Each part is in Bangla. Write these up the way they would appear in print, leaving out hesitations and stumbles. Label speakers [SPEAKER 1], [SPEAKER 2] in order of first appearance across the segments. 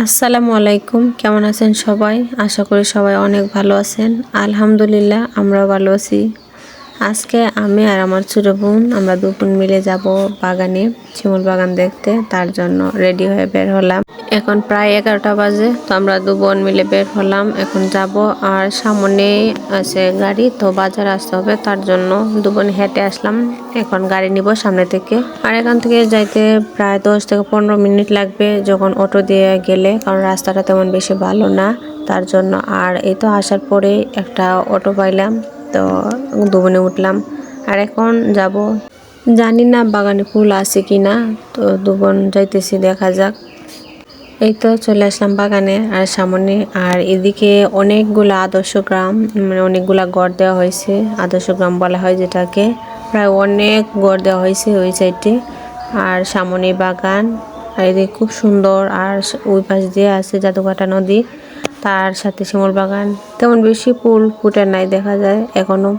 [SPEAKER 1] আসসালামু আলাইকুম, কেমন আছেন সবাই? আশা করি সবাই অনেক ভালো আছেন। আলহামদুলিল্লাহ আমরাও ভালো আছি। আজকে আমি আর আমার ছোট বোন আমরা দু বোন মিলে যাব বাগানে, শিমুল বাগান দেখতে। তার জন্য রেডি হয়ে বের হলাম। এখন প্রায় 11টা বাজে, তো আমরা দু বোন মিলে বের হলাম। এখন যাব, আর সামনে আছে গাড়ি, তো বাজার আসতে হবে, তার জন্য দু বোন হেঁটে আসলাম। এখন গাড়ি নিব সামনে থেকে, আর এখান থেকে যাইতে প্রায় 10 থেকে 15 মিনিট লাগবে যখন অটো দিয়ে গেলে, কারণ রাস্তাটা তেমন বেশি ভালো না তার জন্য। আর এই তো আসার পরে একটা অটো পাইলাম, তো দু বোনে উঠলাম। আর এখন যাব, জানি না বাগানে ফুল আছে কিনা, তো দু বোন যাইতেছি, দেখা যাক। এই তো চলে আসলাম বাগানে আর সামনে। আর এদিকে অনেকগুলা আদর্শ গ্রাম, মানে অনেকগুলা গড় দেওয়া হয়েছে। আদর্শ গ্রাম বলা হয় যেটাকে। প্রায় অনেক গড় দেওয়া হয়েছে ওই সাইডে। আর সামনে বাগান, আর এদিকে খুব সুন্দর। আর ওই পাশ দিয়ে আছে জাদুকাটা নদী, তার সাথে শিমুল বাগান। তেমন বেশি ফুল ফুটে নাই দেখা যায় এখনো।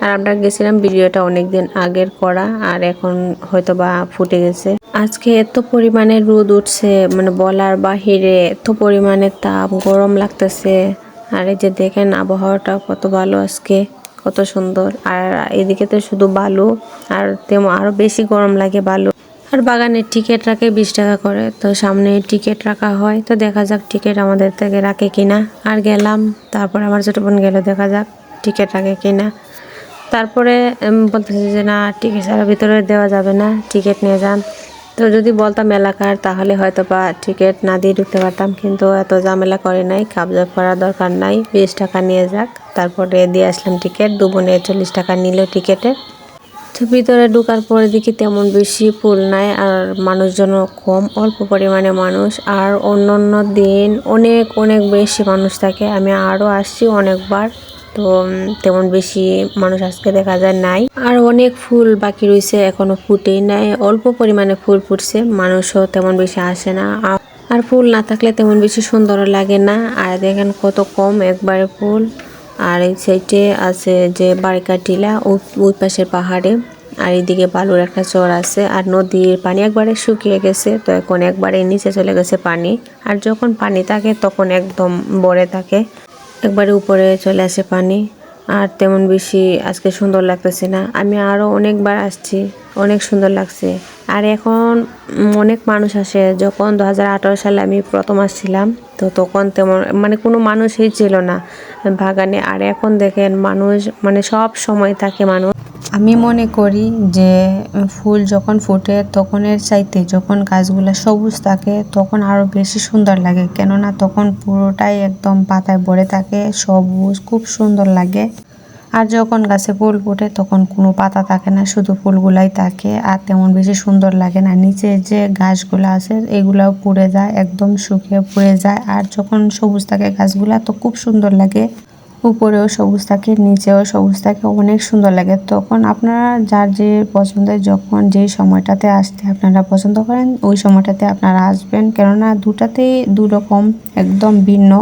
[SPEAKER 1] আর আমরা গেছিলাম, ভিডিওটা অনেকদিন আগের করা, আর এখন হয়তো বা ফুটে গেছে। আজকে এত পরিমাণে রোদ উঠছে, মানে বলার বাহিরে, এত পরিমাণে তাপ, গরম লাগতেছে। আর এই যে দেখেন আবহাওয়াটা কত ভালো আজকে, কত সুন্দর। আর এদিকে তো শুধু বালু, আর তেমন আরো বেশি গরম লাগে বালু। আর বাগানের টিকিট রাখে 20 টাকা করে, তো সামনে টিকিট রাখা হয়। তো দেখা যাক টিকিট আমাদের থেকে রাখে কিনা। আর গেলাম, তারপর আমার ছোট বোন গেল, দেখা যাক টিকিট রাখে কিনা। তারপরে বলতেছে যে না, টিকিট ছাড়া ভিতরে দেওয়া যাবে না, টিকিট নিয়ে যান। তো যদি বলতাম এলাকার, তাহলে হয়তো বা টিকিট না দিয়ে ঢুকতে পারতাম, কিন্তু এত ঝামেলা করে নাই, কাবজাব করার দরকার নাই। 20 টাকা নিয়ে যাক। তারপরে দিয়ে আসলাম টিকিট, দু বোনে 40 টাকা নিল টিকিটে। তো ভিতরে ঢোকার পরে দেখি তেমন বেশি ফুল নাই, আর মানুষজনও কম, অল্প পরিমাণে মানুষ। আর অন্য দিন অনেক অনেক বেশি মানুষ থাকে। আমি আরও আসছি অনেকবার, তো তেমন বেশি মানুষ আজকে দেখা যায় নাই। আর অনেক ফুল বাকি রয়েছে, এখনো ফুটেই নাই, অল্প পরিমাণে ফুল ফুটছে, মানুষও তেমন বেশি আসে না। আর ফুল না থাকলে তেমন বেশি সুন্দর লাগে না। আর দেখেন কত কম একবারে ফুল। আর এই সাইডে আছে যে বারিকা টিলা, ওই পাশের পাহাড়ে। আর এইদিকে বালুর একটা চর আছে। আর নদীর পানি একবারে শুকিয়ে গেছে, তো এখন একবারে নিচে চলে গেছে পানি। আর যখন পানি থাকে তখন একদম ভরে থাকে, একবারে উপরে চলে আসে পানি। আর তেমন বেশি আজকে সুন্দর লাগতেছে না। আমি আরও অনেকবার আসছি, অনেক সুন্দর লাগছে। আর এখন অনেক মানুষ আসে। যখন 2018 সালে আমি প্রথম আসছিলাম, তো তখন তেমন মানে কোনো মানুষই ছিল না বাগানে। আর এখন দেখেন মানুষ, মানে সব সময় থাকে মানুষ। আমি মনে করি যে ফুল যখন ফোটে তখনের চাইতে যখন গাছগুলো সবুজ থাকে তখন আরও বেশি সুন্দর লাগে, কেননা তখন পুরোটাই একদম পাতায় ভরে থাকে, সবুজ, খুব সুন্দর লাগে। আর যখন গাছে ফুল ফোটে তখন কোনো পাতা থাকে না, শুধু ফুলগুলাই থাকে, আর তেমন বেশি সুন্দর লাগে না। নিচে যে ঘাসগুলো আছে এগুলাও পুড়ে যায়, একদম শুকিয়ে পুড়ে যায়। আর যখন সবুজ থাকে গাছগুলা তো খুব সুন্দর লাগে, উপরেও সবুজ থাকে, নিচেও সবুজ থাকে, অনেক সুন্দর লাগে। তখন আপনারা যার যে পছন্দের, যখন যেই সময়টাতে আসতে আপনারা পছন্দ করেন ওই সময়টাতে আপনারা আসবেন, কেননা দুটাতেই দুরকম একদম ভিন্ন।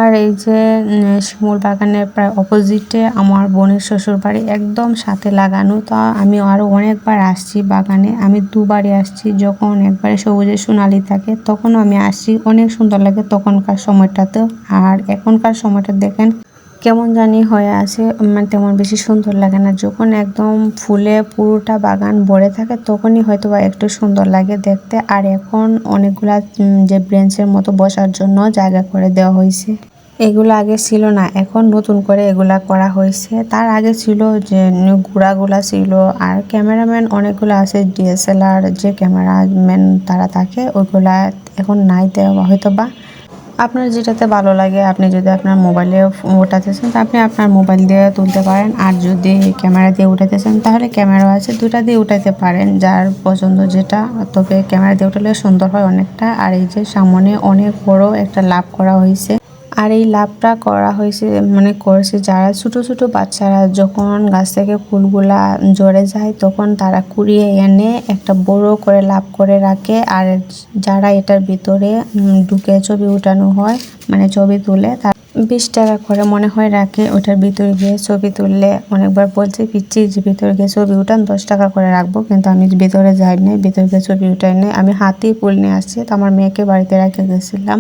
[SPEAKER 1] আর এই যে শিমুল বাগানের প্রায় অপোজিটে আমার বোনের শ্বশুর বাড়ি, একদম সাথে লাগানো। তা আমি আরও অনেকবার আসছি বাগানে, আমি দুবারই আসছি। যখন একবারে সবুজে সোনালি থাকে তখনও আমি আসছি, অনেক সুন্দর লাগে তখনকার সময়টাতেও। আর এখনকার সময়টা দেখেন কেমন জানি হয়ে আছে, মানে তেমন বেশি সুন্দর লাগে না। যখন একদম ফুলে পুরোটা বাগান ভরে থাকে তখনই হয়তো বা একটু সুন্দর লাগে দেখতে। আর এখন অনেকগুলা যে ব্রেঞ্চের মতো বসার জন্য জায়গা করে দেওয়া হয়েছে, এগুলো আগে ছিল না, এখন নতুন করে এগুলা করা হয়েছে। তার আগে ছিল যে ঘোড়াগুলা ছিল। আর ক্যামেরাম্যান অনেকগুলো আছে, ডিএসএলআর যে ক্যামেরাম্যান তারা থাকে, ওইগুলা এখন নাই দেওয়া হয়তো বা। আপনার যেটাতে ভালো লাগে, আপনি যদি আপনার মোবাইলে উঠাতে চান তা আপনি আপনার মোবাইল দিয়ে তুলতে পারেন, আর যদি ক্যামেরা দিয়ে উঠাতে চান তাহলে ক্যামেরা আছে, দুটা দিয়ে উঠাতে পারেন, যার পছন্দ যেটা। তবে ক্যামেরা দিয়ে উঠালে সুন্দর হয় অনেকটা। আর এই যে সামনে অনেক বড় একটা লাভ করা হয়েছে। আর এই লাভটা করা হয়েছে, মানে করেছে যারা ছোট ছোট বাচ্চারা যখন গাছ থেকে ফুলগুলা ঝরে যায় তখন তারা কুড়িয়ে এনে একটা বড় করে লাভ করে রাখে। আর যারা এটার ভিতরে ঢুকে ছবি উঠানো হয়, মানে ছবি তুলে, তার
[SPEAKER 2] 20 টাকা করে মনে হয় রাখে, ওটার ভিতরে গিয়ে ছবি তুললে। অনেকবার বলছে পিচ্ছি যে ভিতরে গিয়ে ছবি উঠান, 10 টাকা করে রাখবো, কিন্তু আমি ভিতরে যাই নাই, ভিতরে গিয়ে ছবি উঠাই নাই। আমি হাতেই ফুল নিয়ে আসছি, তো আমার মেয়েকে বাড়িতে রেখে গেছিলাম।